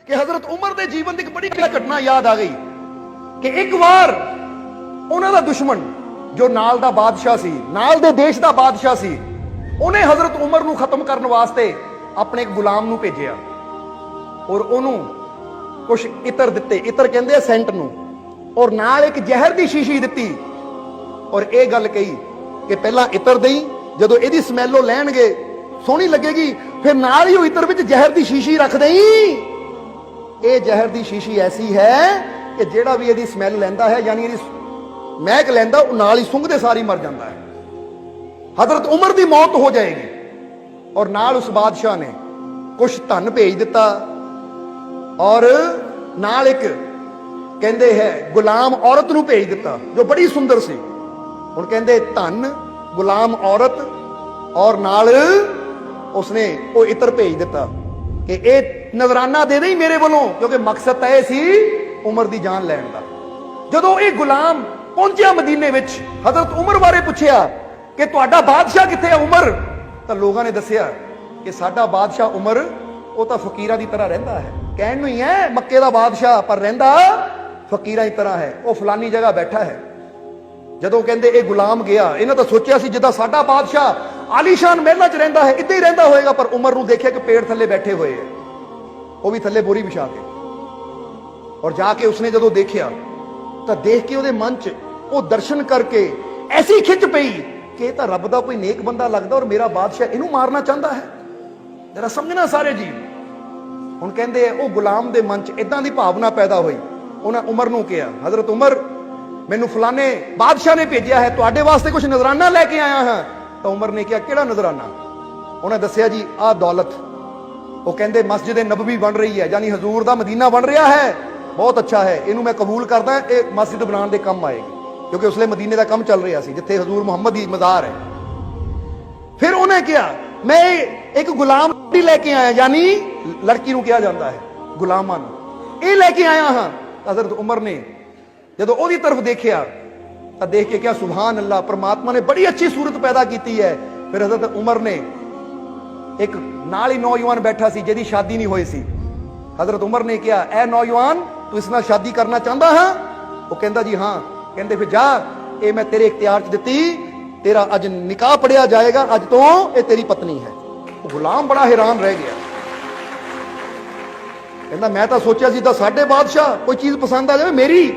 कि हजरत उमर के जीवन की एक बड़ी घटना याद आ गई कि एक बार उन्होंने दुश्मन जो नाल दा बादशाह सी, नाल दे देश दा बादशाह सी, उन्हें हजरत उमर नूं खत्म करने वास्ते अपने एक गुलाम नूं भेजिया और उन्हों कुछ इतर दिते, इतर कहंदे सेंट नूं, और नाल एक जहर दी शीशी दिती और यह गल कही कि पहला इतर दई, जदों इहदी स्मैल लैणगे सोहनी लगेगी, फिर नाल ही इतर विच जहर दी शीशी रख दई। ये जहर दी शीशी ऐसी है कि जेड़ा भी इहदी स्मैल लैंदा है, यानी इहदी महक लैंदा, नाल ही सुंघदे सारी मर जाता है। हजरत उमर की मौत हो जाएगी। और नाल उस बादशाह ने कुछ धन भेज दिता और नाल एक कहंदे है गुलाम औरत नूं भेज दिता जो बड़ी सुंदर सी। हुण कहंदे धन, गुलाम औरत और नाल उसने वो इतर भेज दिता कि ये नजराना दे दे मेरे वालों, क्योंकि मकसद तय सी उमर की जान लैण दा। जदों ये गुलाम पहुंचा मदीने विच, हजरत उमर बारे पुछया कि तुहाडा बादशाह किथे है उमर, तो लोगों ने दसिया कि साडा बादशाह उमर वो तो फकीरां की तरह रहिंदा है, कहण नूं ही है मक्के दा बादशाह, पर रहिंदा फकीरां की तरह है, वो फलानी जगह बैठा है। जदों कहंदे ये गुलाम गया, इन्हां तां सोचिया सी जिद्दां साडा बादशाह आलीशान महलां च रहिंदा है इदां ही रहिंदा होएगा, पर उमर नूं देखिया कि पेड़ थल्ले बैठे हुए है, वो भी थल्ले बोरी बिछा के। और जाके उसने जदों देखिया तो देख के उहदे मन च वो दर्शन करके ऐसी खिंच पई कि तां रब दा कोई नेक बंदा लगदा और मेरा बादशाह इहनूं मारना चाहता है। जरा समझना सारे जी। हुण कहंदे वो गुलाम दे मन च इदां दी भावना पैदा हुई। उन्हें उमर नूं कहा, हजरत उमर मैनू फलाने बादशाह ने भेजा है, तुहाडे वास्ते कुछ नजराना लैके आया हां। तो उमर ने कहा किहड़ा नजराना? उन्हें दसिया जी आ दौलत। वो कहंदे मस्जिद नबवी बन रही है, यानी हजूर दा मदीना बन रहा है, बहुत अच्छा है, इनू मैं कबूल करदा, ये मस्जिद बनाने के काम आएगी, क्योंकि उसले मदीने का काम चल रहा सी जिथे हजूर मुहम्मद की मज़ार है। फिर उन्हें कहा मैं एक गुलाम लेके आया, यानी लड़की नूं कहा जाता है गुलामां नूं, ये लेके आया हाँ। हजरत उमर ने जदों ओदी तरफ देखिया तो देख के क्या सुभान अल्लाह, परमात्मा ने बड़ी अच्छी सूरत पैदा की है। फिर हजरत उमर ने एक नाल ही नौजवान बैठा सी जिहदी शादी नहीं हुई सी। हजरत उमर ने कहा ए नौजवान तू इस नाल शादी करना चाहता हाँ? वो कहंदा जी हाँ। कहंदे फिर जा, ये मैं तेरे इख्तियार च दित्ती, तेरा अज निकाह पढ़िया जाएगा, अज तो ये तेरी पत्नी है। वो गुलाम बड़ा हैरान रह गया, कहंदा मैं तो सोचा सी साडे बादशाह कोई चीज पसंद आ जाए मेरी,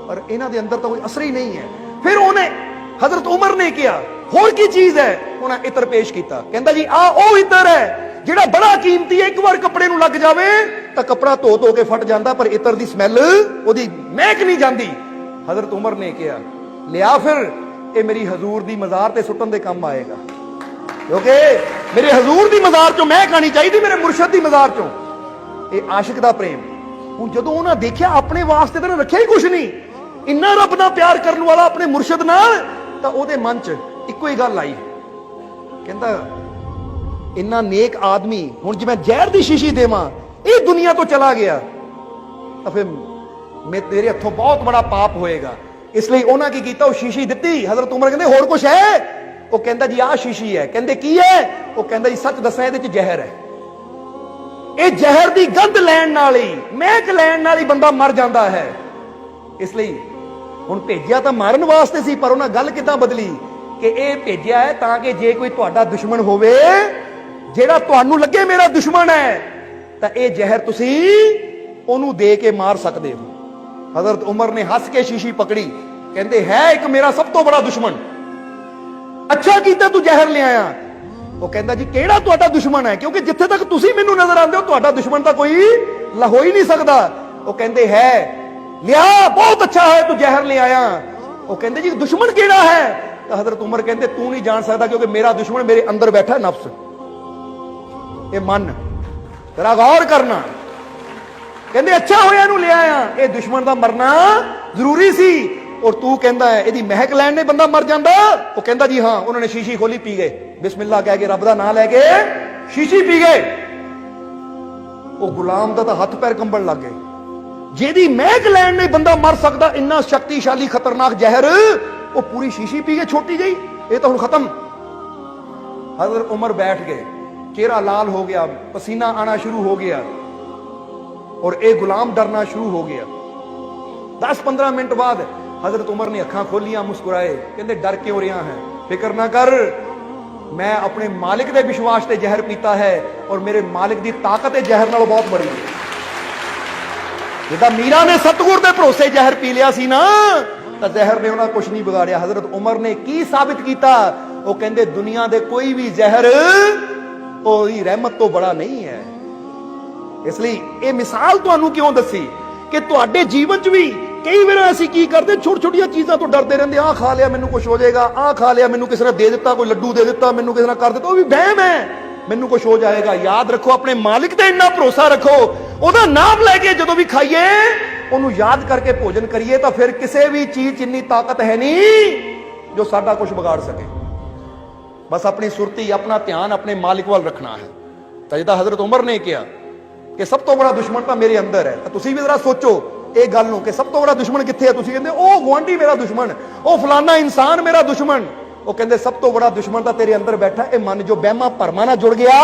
पर इन्हां दे अंदर तो कोई असर ही नहीं है। फिर उन्हें हजरत उमर ने कहा होर की चीज है? उन्हें इतर पेश किया, कहंदा जी आ ओ इतर है जिहड़ा बड़ा कीमती है, एक बार कपड़े नूं लग जावे तो कपड़ा धो धो के फट जाता, पर इतर दी स्मैल ओदी महक नहीं जाती। हजरत उमर ने कहा लिया फिर, ये मेरी हजूर दी मज़ार ते सुटन दे काम आएगा, क्योंकि मेरे हजूर दी मज़ार चों महक आनी चाहिए, मेरे मुर्शद दी मज़ार चों। ये आशिक दा प्रेम। हुण जदों उन्हां देखिया अपने वास्ते तो रखिया ही कुछ नहीं, इन्ना रब नाल प्यार करने वाला अपने मुर्शद नाल, तां ओहदे मन च इक्को ही गल आई, कहंदा इन्ना नेक आदमी हुण जे मैं जहर दी शीशी देवां, ये दुनिया तो चला गया तो फिर मैं तेरे हथों बहुत बड़ा पाप होएगा। इसलिए उन्हें की कीता, वो शीशी दित्ती। हजरत उमर कहंदे होर कुछ है? वो कहंदा जी आ शीशी है। कहंदे की है? वो कहंदा जी सच दसां इहदे च जहर है, ये जहर दी गंध लैण नाल ही, महक लैण नाल ही बंदा मर जांदा है। इसलिए हुण भेजिया तां मारन वास्ते सी, पर उन्हें गल किदां बदली कि ये भेजिया है तां कि जे कोई तुहाडा दुश्मन होवे, जेड़ा तुहानूं लगे मेरा दुश्मन है, तां ये जहर तुसीं ओनू दे के मार सकदे हो। हजरत उमर ने हस के शीशी पकड़ी, कहंदे है एक मेरा सब तो बड़ा दुश्मन, अच्छा कीता तू जहर ले आया। वो कहंदा जी केड़ा तुहाडा दुश्मन है? क्योंकि जिथे तक तुसीं मैनूं नजर आंदे हो तुहाडा दुश्मन तां कोई हो ही नहीं सकदा। वो कहंदे है लिया, बहुत अच्छा है तू जहर ले आया। वो कहंदे जी दुश्मन केड़ा है? तो हजरत उमर कहंदे तू नहीं जान सकदा, क्योंकि मेरा दुश्मन मेरे अंदर बैठा नफ्स, ये मन, तेरा गौर करना। कहंदे अच्छा होया नूं ले आया, ये दुश्मन दा मरना जरूरी सी, और तू कहंदा है इहदी महक लैण ने बंदा मर जांदा। वो कहंदा जी हाँ। उन्होंने शीशी खोली, पी गए, बिस्मिल्लाह कह के रब दा नाम लैके शीशी पी गए। वो गुलाम दा तां हथ पैर कंबण लग गए, जेदी महक लैण ने बंदा मर सकदा, इन्ना शक्तिशाली खतरनाक जहर, वो पूरी शीशी पी गए, छोटी गई, ये तो हुण खत्म। हजरत उमर बैठ गए, चेहरा लाल हो गया, पसीना आना शुरू हो गया। और ये गुलाम डरना शुरू हो गया। 10-15 मिनट बाद हजरत उमर ने अखां खोलियां, मुस्कुराए, कहते डर क्यों रहा है, फिक्र ना कर, मैं अपने मालिक के विश्वास से जहर पीता है और मेरे मालिक की ताकत जहर नालों बहुत बड़ी है। जिदा मीरा ने सतगुर के भरोसे जहर पी लिया सी ना, तो जहर ने उन्हें कुछ नहीं बिगाड़िया। हजरत उमर ने की साबित किया, वो कहते दुनिया दे कोई भी जहर ओदी रहमत तो बड़ा नहीं है। इसलिए ये मिसाल तुहानू क्यों दसी कि तुहाडे जीवन च भी कई बार असीं की करते, छोटी छोटिया चीज़ों तो डरते रहते, आ खा लिया मैनू कुछ हो जाएगा, आ खा लिया मैनू किसी ने दे दिता, कोई लड्डू दे दिता, मैनू किसी ने कर दिता, वो भी बहम है, मैनू कुछ हो जाएगा। याद रखो, अपने मालिक ते इन्ना भरोसा रखो, ओदा नाम लैके जो भी खाइए उन्होंने याद करके भोजन करिए, तो फिर किसी भी चीज इन्नी ताकत है नहीं जो साडा कुछ बिगाड़ सके। बस अपनी सुरती, अपना ध्यान अपने मालिक वाल रखना है। तो जिदा हजरत उमर ने कहा कि सब तो बड़ा दुश्मन तो मेरे अंदर है, तो तुसी भी जरा सोचो ਇਹ ਗੱਲ ਨੂੰ कि सब तो बड़ा दुश्मन किथे है। तुसी कहंदे ओ गुआंढी मेरा दुश्मन, ओ फलाना इंसान मेरा दुश्मन, वो कहंदे सब तो बड़ा दुश्मन तो तेरे अंदर बैठा है। मन जो बहमा भरमा नाल जुड़ गया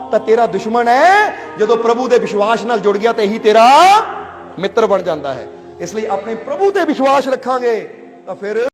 तो तेरा दुश्मन है, जो प्रभु के विश्वास नाल जुड़ गया तो यही तेरा मित्र बन जाता है। इसलिए अपने प्रभु ते विश्वास रखांगे तो फिर